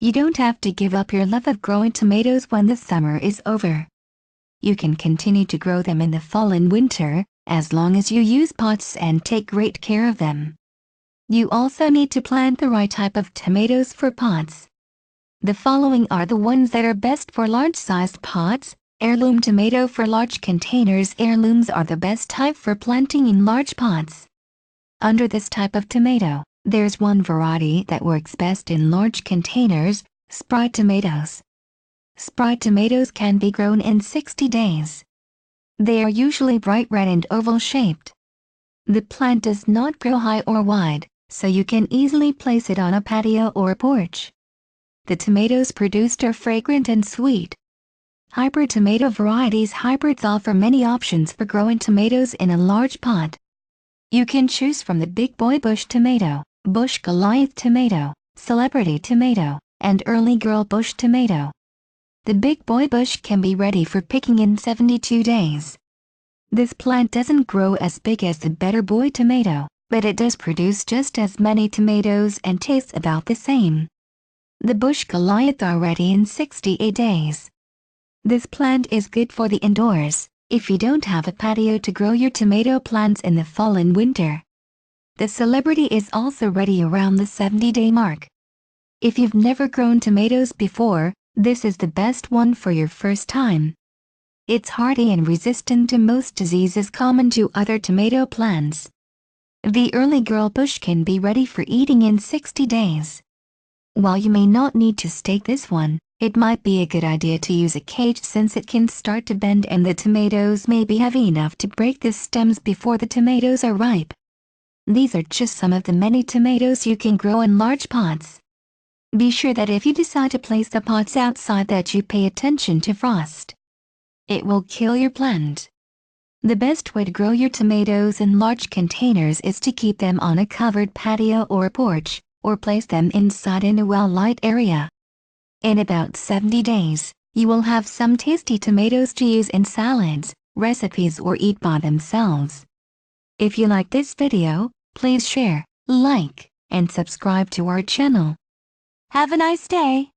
You don't have to give up your love of growing tomatoes when the summer is over. You can continue to grow them in the fall and winter, as long as you use pots and take great care of them. You also need to plant the right type of tomatoes for pots. The following are the ones that are best for large-sized pots. Heirloom tomato for large containers. Heirlooms are the best type for planting in large pots. Under this type of tomato, there's one variety that works best in large containers: spry tomatoes. Spry tomatoes can be grown in 60 days. They are usually bright red and oval-shaped. The plant does not grow high or wide, so you can easily place it on a patio or porch. The tomatoes produced are fragrant and sweet. Hybrid tomato varieties. Hybrids offer many options for growing tomatoes in a large pot. You can choose from the Big Boy Bush tomato, Bush Goliath tomato, Celebrity tomato, and Early Girl Bush tomato. The Big Boy Bush can be ready for picking in 72 days. This plant doesn't grow as big as the Better Boy tomato, but it does produce just as many tomatoes and tastes about the same. The Bush Goliath are ready in 68 days. This plant is good for the indoors, if you don't have a patio to grow your tomato plants in the fall and winter. The Celebrity is also ready around the 70-day mark. If you've never grown tomatoes before, this is the best one for your first time. It's hardy and resistant to most diseases common to other tomato plants. The Early Girl Bush can be ready for eating in 60 days. While you may not need to stake this one, it might be a good idea to use a cage since it can start to bend and the tomatoes may be heavy enough to break the stems before the tomatoes are ripe. These are just some of the many tomatoes you can grow in large pots. Be sure that if you decide to place the pots outside that you pay attention to frost. It will kill your plant. The best way to grow your tomatoes in large containers is to keep them on a covered patio or porch, or place them inside in a well-lit area. In about 70 days, you will have some tasty tomatoes to use in salads, recipes, or eat by themselves. If you like this video, please share, like, and subscribe to our channel. Have a nice day!